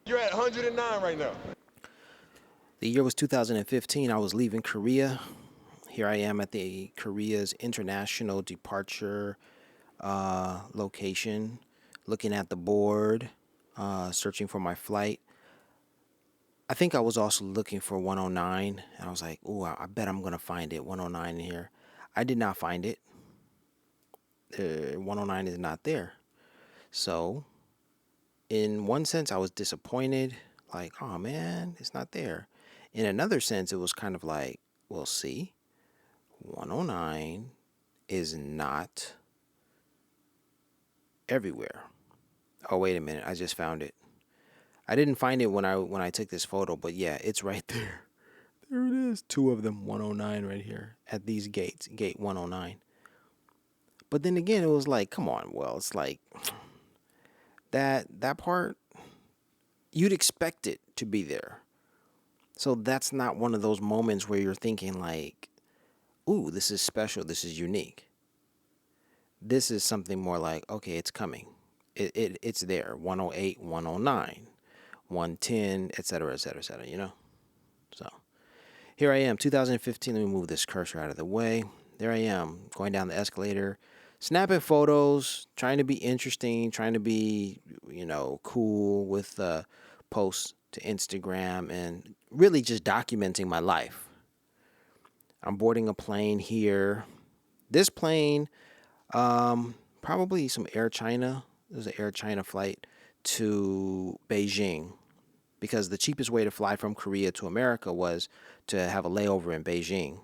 You're at 109 right now. The year was 2015. I was leaving Korea. Here I am at the Korea's international departure location, looking at the board, searching for my flight. I think I was also looking for 109, and I was like, "Oh, I bet I'm gonna find it, 109 in here." I did not find it. 109 is not there. So, in one sense, I was disappointed. Like, oh man, it's not there. In another sense, it was kind of like, well, see, 109 is not everywhere. Oh, wait a minute, I just found it. I didn't find it when I took this photo, but yeah, it's right there. There it is. Two of them, 109 right here at these gates, gate 109. But then again, it was like, come on, well, it's like that part you'd expect it to be there. So that's not one of those moments where you're thinking like, "Ooh, this is special, this is unique." This is something more like, "Okay, it's coming. It's there. 108, 109, 110, etc., etc., etc., you know?" So, here I am, 2015. Let me move this cursor out of the way. There I am, going down the escalator, snapping photos, trying to be interesting, trying to be, cool with posts to Instagram, and really just documenting my life. I'm boarding a plane here. This plane, probably some Air China. There's an Air China flight to Beijing because the cheapest way to fly from Korea to America was to have a layover in Beijing.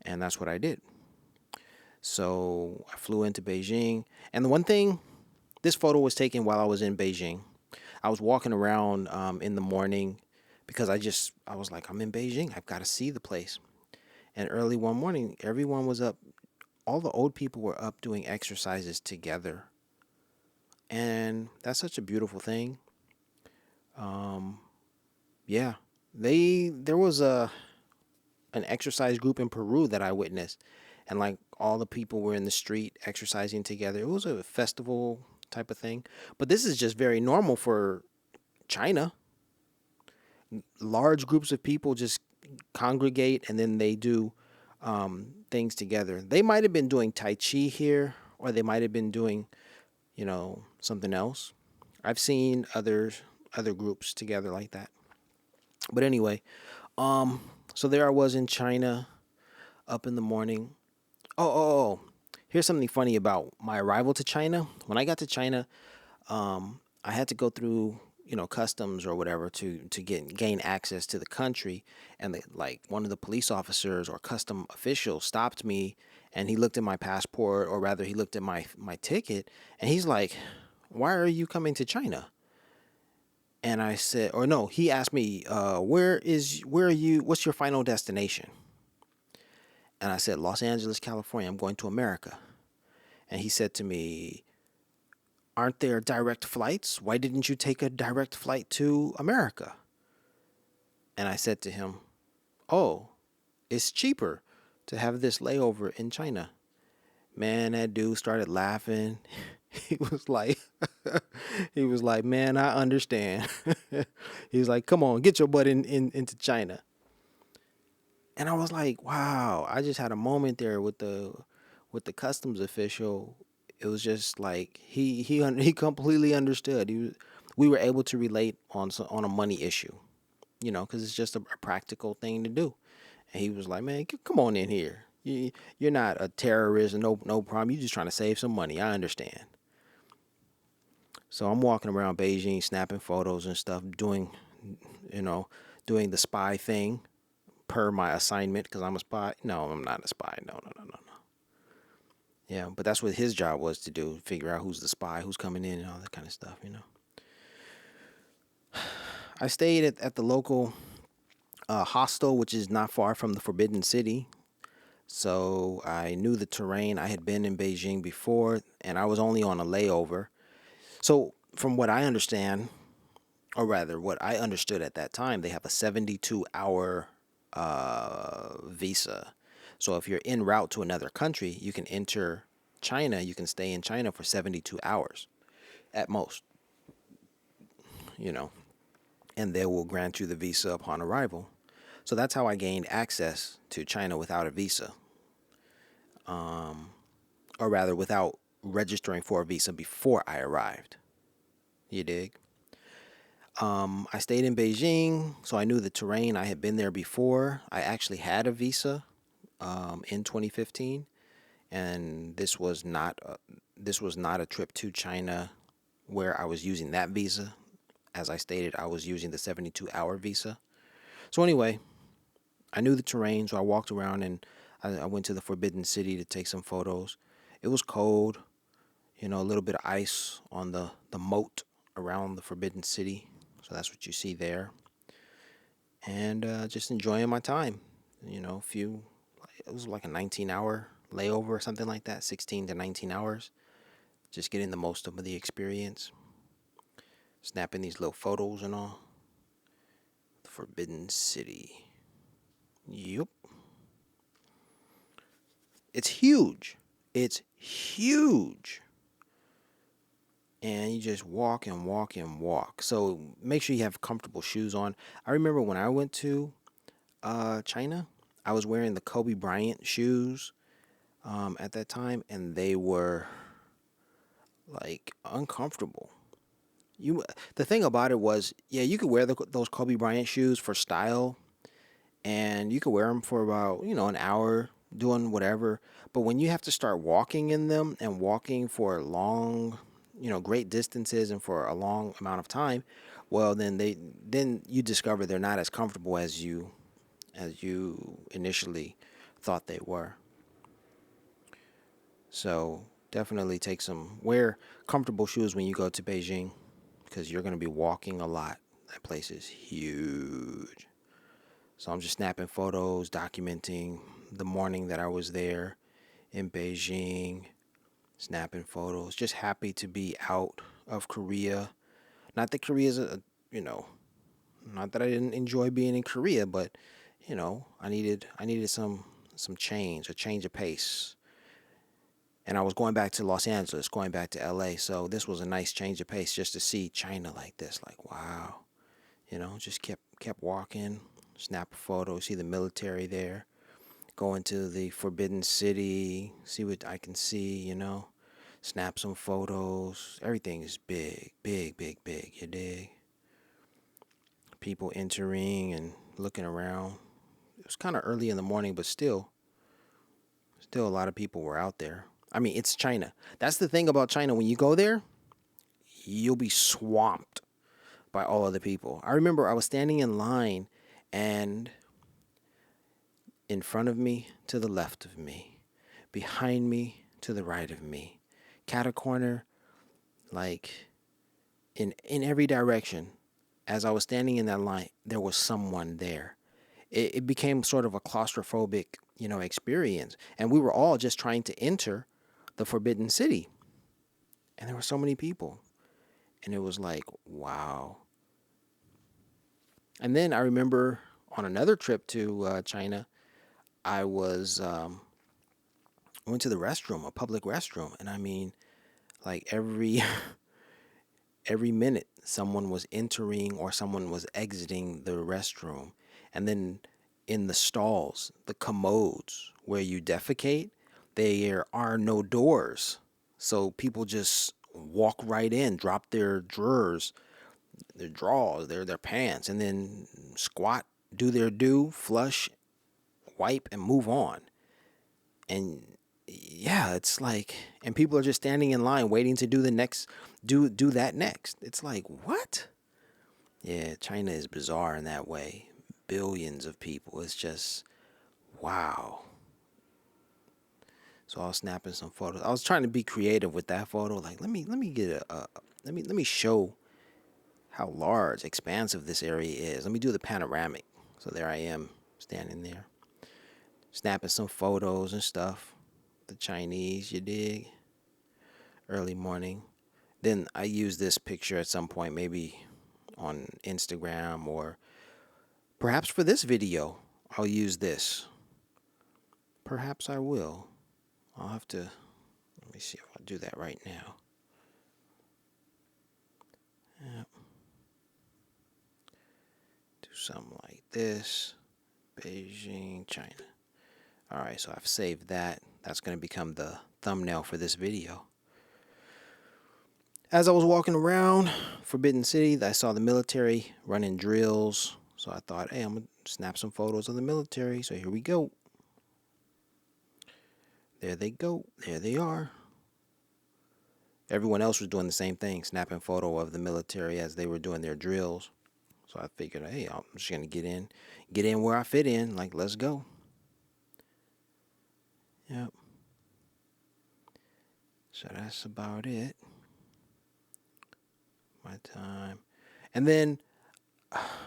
And that's what I did. So I flew into Beijing. And the one thing, this photo was taken while I was in Beijing. I was walking around in the morning because I was like, I'm in Beijing. I've got to see the place. And early one morning, everyone was up. All the old people were up doing exercises together. And that's such a beautiful thing. Yeah. There was an exercise group in Peru that I witnessed, and like all the people were in the street exercising together. It was a festival type of thing. But this is just very normal for China. Large groups of people just congregate and then they do things together. They might have been doing Tai Chi here, or they might have been doing, something else. I've seen other groups together like that. But anyway, so there I was in China, up in the morning. Oh. Here's something funny about my arrival to China. When I got to China, I had to go through, customs or whatever to gain access to the country. And like one of the police officers or custom officials stopped me, and he looked at my passport, or rather, he looked at my ticket, and he's like, "Why are you coming to China?" And I said, or no, he asked me, where are you? What's your final destination? And I said, Los Angeles, California. I'm going to America. And he said to me, aren't there direct flights? Why didn't you take a direct flight to America? And I said to him, oh, it's cheaper to have this layover in China. Man, that dude started laughing. He was like, man, I understand. He was like, come on, get your butt into China. And I was like, wow, I just had a moment there with the customs official. It was just like he completely understood. We were able to relate on a money issue, because it's just a practical thing to do. And he was like, man, come on in here. You're not a terrorist, no problem. You're just trying to save some money. I understand. So I'm walking around Beijing, snapping photos and stuff, you know, doing the spy thing per my assignment because I'm a spy. No, I'm not a spy. No. Yeah, but that's what his job was to do, figure out who's the spy, who's coming in, and all that kind of stuff. I stayed at the local hostel, which is not far from the Forbidden City. So I knew the terrain. I had been in Beijing before, and I was only on a layover. So from what I understand, or rather what I understood at that time, they have a 72-hour visa. So if you're en route to another country, you can enter China. You can stay in China for 72 hours at most. you know, and they will grant you the visa upon arrival. So that's how I gained access to China without a visa, or rather, without registering for a visa before I arrived. You dig? I stayed in Beijing, so I knew the terrain. I had been there before. I actually had a visa in 2015, and this was not a trip to China where I was using that visa. As I stated, I was using the 72-hour visa. So anyway, I knew the terrain, so I walked around and I went to the Forbidden City to take some photos. It was cold, a little bit of ice on the moat around the Forbidden City. So that's what you see there. And just enjoying my time. It was like a 19-hour layover or something like that, 16 to 19 hours. Just getting the most of the experience. Snapping these little photos and all. The Forbidden City. Yup. It's huge. It's huge. And you just walk and walk and walk. So make sure you have comfortable shoes on. I remember when I went to China, I was wearing the Kobe Bryant shoes at that time, and they were like uncomfortable. The thing about it was, yeah, you could wear those Kobe Bryant shoes for style, and you could wear them for about an hour doing whatever. But when you have to start walking in them and walking for long, great distances and for a long amount of time, well, then you discover they're not as comfortable as you initially thought they were. So definitely wear comfortable shoes when you go to Beijing because you're going to be walking a lot. That place is huge. So I'm just snapping photos, documenting the morning that I was there in Beijing, snapping photos. Just happy to be out of Korea. Not that Korea's not that I didn't enjoy being in Korea, but I needed some change, a change of pace. And I was going back to Los Angeles, going back to LA, so this was a nice change of pace just to see China like this. Like, wow. Just kept walking, snap a photo, see the military there, go into the Forbidden City, see what I can see, snap some photos. Everything is big, big, big, big, you dig? People entering and looking around. It was kind of early in the morning, but still a lot of people were out there. I mean, it's China. That's the thing about China. When you go there, you'll be swamped by all of the people. I remember I was standing in line, and in front of me, to the left of me, behind me, to the right of me, cat a corner, like in every direction. As I was standing in that line, there was someone there. It became sort of a claustrophobic, experience. And we were all just trying to enter the Forbidden City. And there were so many people. And it was like, wow. And then I remember on another trip to China, I went to the restroom, a public restroom. And I mean, like every minute someone was entering or someone was exiting the restroom. And then in the stalls, the commodes where you defecate, there are no doors. So people just walk right in, drop their drawers, their pants, and then squat, do their do, flush, wipe, and move on. And yeah, it's like, and people are just standing in line waiting to do the next, do that next. It's like, what? Yeah, China is bizarre in that way. Billions of people. It's just, wow. So I was snapping some photos. I was trying to be creative with that photo. Like, let me get let me show how large, expansive this area is. Let me do the panoramic. So there I am standing there, snapping some photos and stuff. The Chinese, you dig? Early morning. Then I use this picture at some point, maybe on Instagram, or perhaps for this video, I'll use this. Perhaps I will. I'll have to, let me see if I'll do that right now. Yeah. something like this. Beijing, China. All right, so I've saved that. That's going to become the thumbnail for this video. As I was walking around Forbidden City, I saw the military running drills. So I thought, hey, I'm going to snap some photos of the military. So here we go. There they go. There they are. Everyone else was doing the same thing, snapping photo of the military as they were doing their drills. So I figured, hey, I'm just going to get in where I fit in. Like, let's go. Yep. So that's about it. My time. And then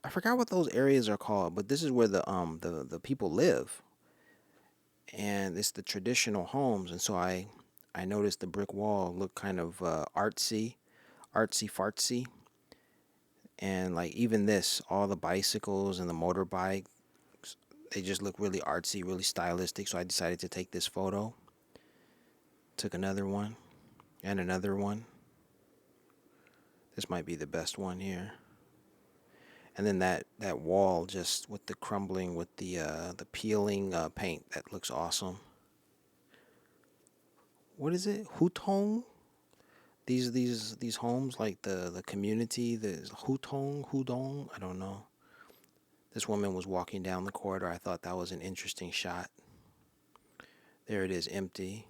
I forgot what those areas are called, but this is where the people live. And it's the traditional homes, and so I noticed the brick wall looked kind of artsy fartsy, and like even this, all the bicycles and the motorbikes, they just look really artsy, really stylistic. So I decided to take this photo. Took another one and another one. This might be the best one here. And then that wall just with the crumbling, with the peeling paint, that looks awesome. What is it? Hutong? These homes, like the community, the Hudong, I don't know. This woman was walking down the corridor. I thought that was an interesting shot. There it is, empty.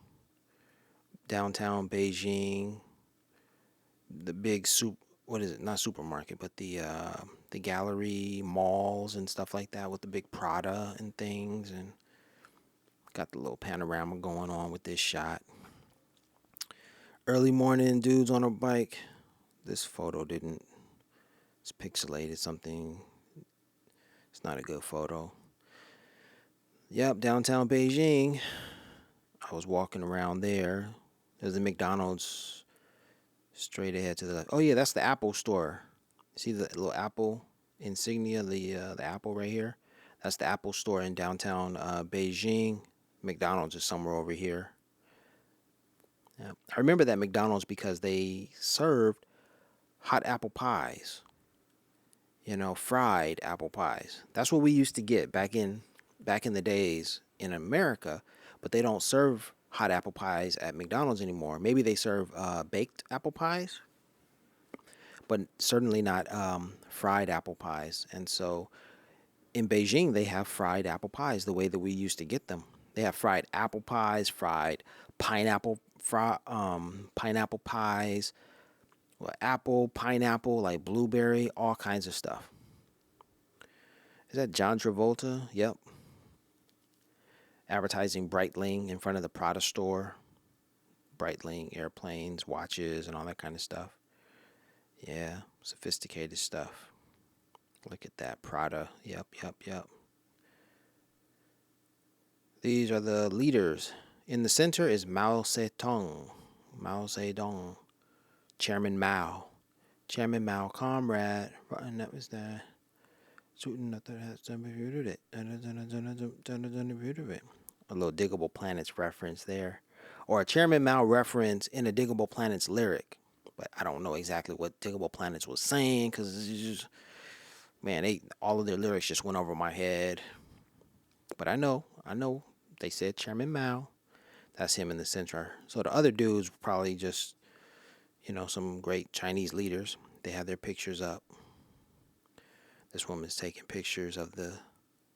Downtown Beijing, the big what is it? Not supermarket, but the gallery, malls and stuff like that with the big Prada and things, and got the little panorama going on with this shot. Early morning, dudes on a bike. This photo didn't. It's pixelated. Something. It's not a good photo. Yep, downtown Beijing. I was walking around there. There's a McDonald's straight ahead to the left. Oh yeah, that's the Apple store. See the little Apple insignia, the Apple right here? That's the Apple store in downtown Beijing. McDonald's is somewhere over here. Yeah. I remember that McDonald's because they served hot apple pies. Fried apple pies. That's what we used to get back in the days in America, but they don't serve hot apple pies at McDonald's anymore. Maybe they serve baked apple pies, but certainly not fried apple pies. And so in Beijing, they have fried apple pies the way that we used to get them. They have fried apple pies, fried pineapple, pineapple pies, apple, pineapple, like blueberry, all kinds of stuff. Is that John Travolta? Yep. Advertising Breitling in front of the Prada store. Breitling airplanes, watches, and all that kind of stuff. Yeah, sophisticated stuff. Look at that, Prada. Yep. These are the leaders. In the center is Mao Zedong. Mao Zedong. Chairman Mao. Chairman Mao, comrade. And that was that. A little Diggable Planets reference there. Or a Chairman Mao reference in a Diggable Planets lyric. But I don't know exactly what Diggable Planets was saying because just, man, all of their lyrics just went over my head. But I know they said Chairman Mao. That's him in the center. So the other dudes probably just, some great Chinese leaders. They have their pictures up. This woman's taking pictures of the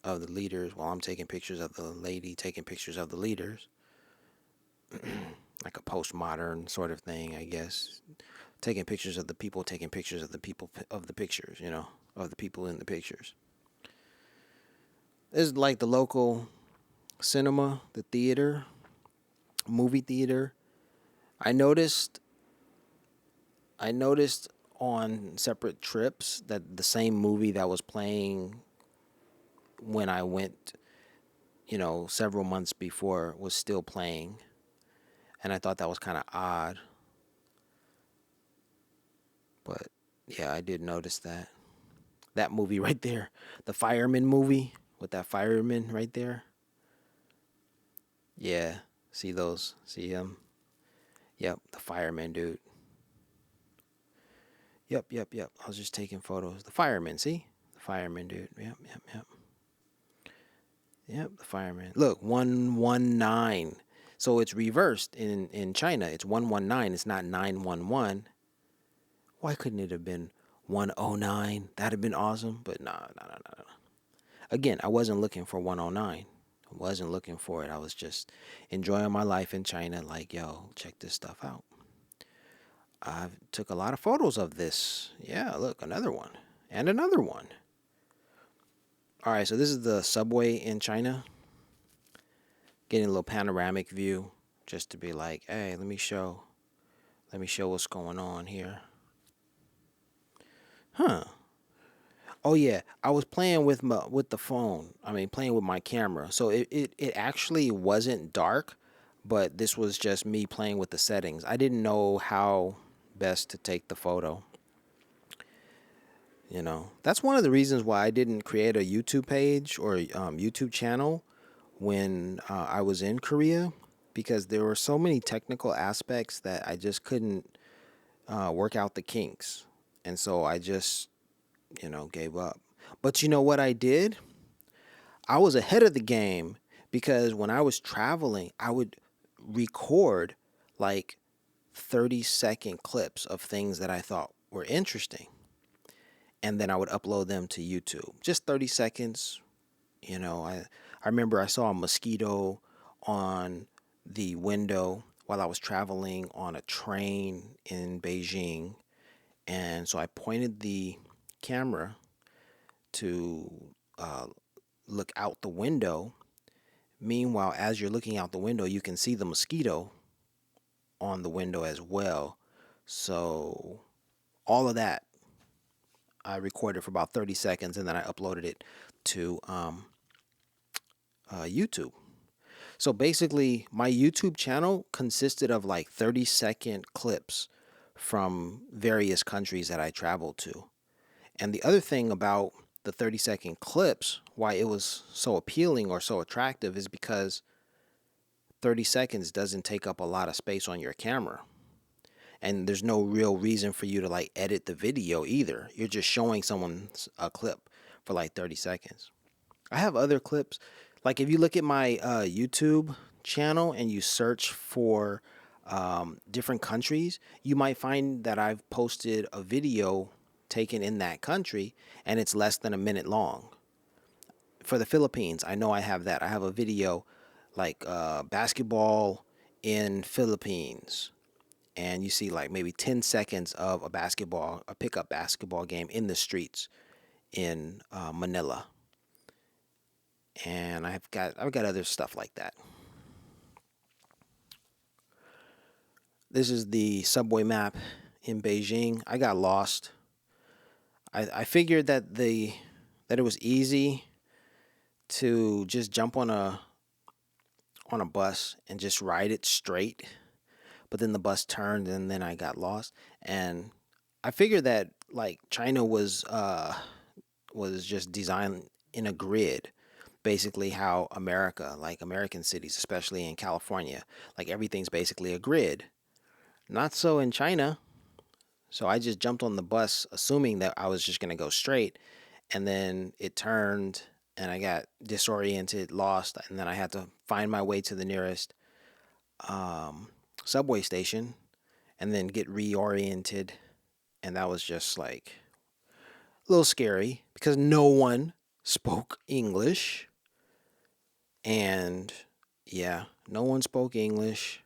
leaders while I'm taking pictures of the lady taking pictures of the leaders. Like a postmodern sort of thing, I guess. Taking pictures of the people, taking pictures of the people of the pictures, of the people in the pictures. This is like the local cinema, the theater, movie theater. I noticed on separate trips that the same movie that was playing when I went, several months before was still playing. And I thought that was kind of odd. But yeah, I did notice that. That movie right there, the fireman movie with that fireman right there. Yeah, see those? See him? Yep, the fireman dude. Yep. I was just taking photos. The fireman, see? The Fireman, dude. Yep. Yep, the fireman. Look, 119. So it's reversed in China. It's 119. It's not 911. Why couldn't it have been 109? That'd have been awesome. But no. Again, I wasn't looking for 109. I wasn't looking for it. I was just enjoying my life in China. Like, yo, check this stuff out. I took a lot of photos of this. Yeah, look, another one. And another one. All right, so this is the subway in China. Getting a little panoramic view just to be like, hey, let me show what's going on here. Huh. Oh yeah, I was playing with the phone. I mean, playing with my camera. So it actually wasn't dark, but this was just me playing with the settings. I didn't know how best to take the photo. That's one of the reasons why I didn't create a YouTube page or YouTube channel when I was in Korea, because there were so many technical aspects that I just couldn't work out the kinks. And so I just, gave up. But you know what I did? I was ahead of the game, because when I was traveling, I would record like 30-second clips of things that I thought were interesting. And then I would upload them to YouTube. Just 30 seconds. I remember I saw a mosquito on the window while I was traveling on a train in Beijing. And so I pointed the camera to look out the window. Meanwhile, as you're looking out the window, you can see the mosquito on the window as well. So all of that I recorded for about 30 seconds, and then I uploaded it to YouTube. So basically, my YouTube channel consisted of like 30-second clips from various countries that I traveled to. And the other thing about the 30-second clips, why it was so appealing or so attractive, is because 30 seconds doesn't take up a lot of space on your camera. And there's no real reason for you to like edit the video either. You're just showing someone a clip for like 30 seconds. I have other clips. Like if you look at my YouTube channel and you search for different countries, you might find that I've posted a video taken in that country and it's less than a minute long. For the Philippines, I know I have that. I have a video like basketball in Philippines. And you see like maybe 10 seconds of a pickup basketball game in the streets in Manila. And I've got other stuff like that. This is the subway map in Beijing. I got lost. I figured that it was easy to just jump on a bus and just ride it straight. But then the bus turned and then I got lost. And I figured that like China was just designed in a grid. Basically how American cities, especially in California, like everything's basically a grid. Not so in China. So I just jumped on the bus assuming that I was just going to go straight, and then it turned and I got disoriented, lost, and then I had to find my way to the nearest subway station and then get reoriented, and that was just like a little scary because no one spoke English. And yeah, no one spoke English.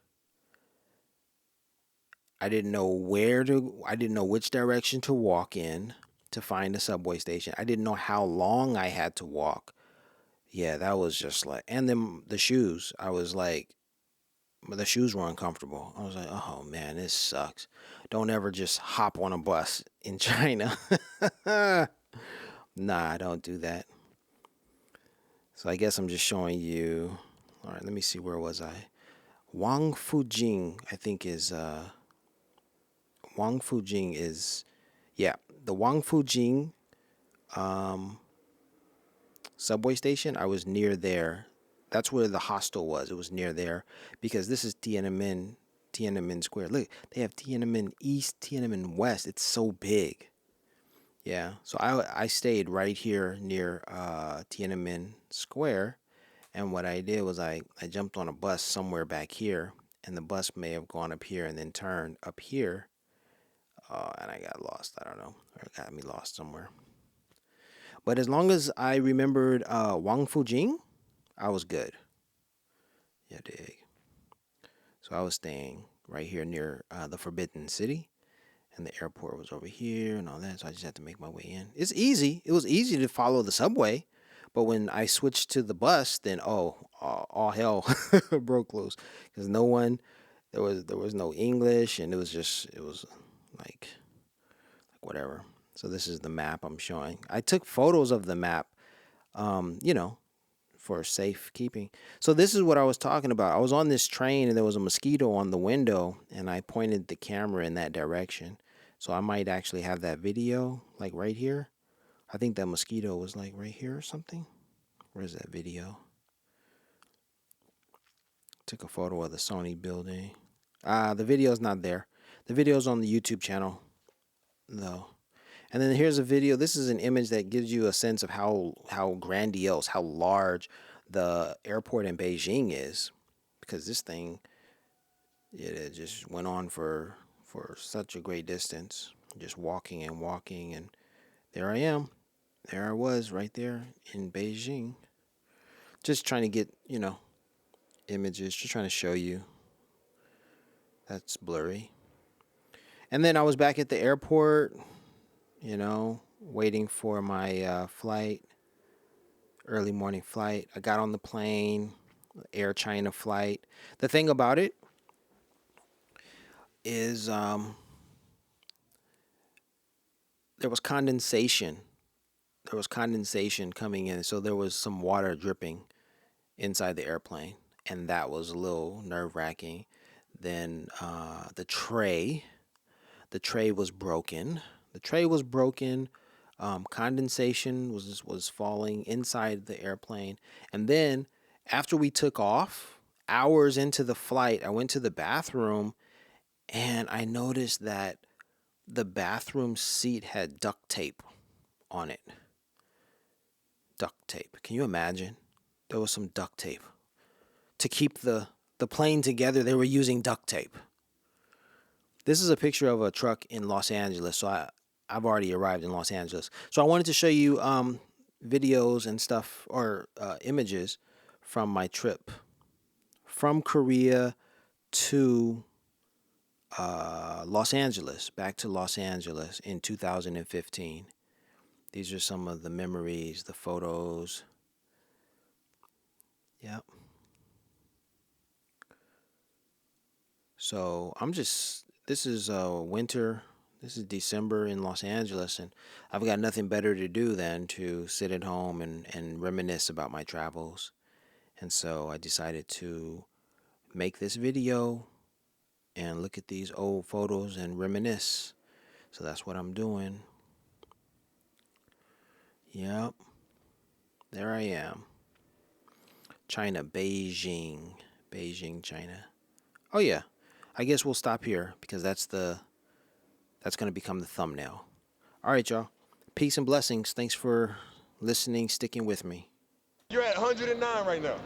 I didn't know which direction to walk in to find a subway station. I didn't know how long I had to walk. Yeah, that was just like, and then the shoes, I was like, the shoes were uncomfortable. I was like, oh man, this sucks. Don't ever just hop on a bus in China. Nah, don't do that. So I guess I'm just showing you. All right, let me see, where was I? Wang Fujing, I think is Wang Fujing is, yeah, the Wang Fujing subway station. I was near there. That's where the hostel was. It was near there because this is Tiananmen Square. Look, they have Tiananmen East, Tiananmen West. It's so big. Yeah, so I stayed right here near Tiananmen Square, and what I did was I jumped on a bus somewhere back here, and the bus may have gone up here and then turned up here, and I got lost. I don't know, or it got me lost somewhere. But as long as I remembered Wang Fujing, I was good. Yeah, dig. So I was staying right here near the Forbidden City, and the airport was over here and all that. So I just had to make my way in. It's easy. It was easy to follow the subway, but when I switched to the bus, then all hell broke loose because no one there was no English, and it was like whatever. So this is the map I'm showing. I took photos of the map, you know, for safekeeping. So this is what I was talking about. I was on this train and there was a mosquito on the window, and I pointed the camera in that direction. So I might actually have that video like right here. I think that mosquito was like right here or something. Where's that video? Took a photo of the Sony building. The video's not there. The video's on the YouTube channel though. And then here's a video. This is an image that gives you a sense of how grandiose, how large the airport in Beijing is, because this thing it just went on for such a great distance, just walking and walking, and there I am. There I was right there in Beijing, just trying to get images, just trying to show you. That's blurry. And then I was back at the airport, waiting for my flight, early morning flight. I got on the plane, Air China flight. The thing about it is there was condensation. There was condensation coming in, so there was some water dripping inside the airplane, and that was a little nerve-wracking. Then the tray was broken. The tray was broken. Condensation was falling inside the airplane, and then after we took off, hours into the flight, I went to the bathroom, and I noticed that the bathroom seat had duct tape on it. Duct tape. Can you imagine? There was some duct tape to keep the plane together. They were using duct tape. This is a picture of a truck in Los Angeles. So I've already arrived in Los Angeles. So I wanted to show you videos and stuff, or images from my trip from Korea to Los Angeles, back to Los Angeles in 2015. These are some of the memories, the photos. Yep. So this is winter. This is December in Los Angeles, and I've got nothing better to do than to sit at home and reminisce about my travels. And so I decided to make this video and look at these old photos and reminisce. So that's what I'm doing. Yep. There I am. China, Beijing. Beijing, China. Oh yeah. I guess we'll stop here because that's going to become the thumbnail. All right, y'all. Peace and blessings. Thanks for listening, sticking with me. You're at 109 right now.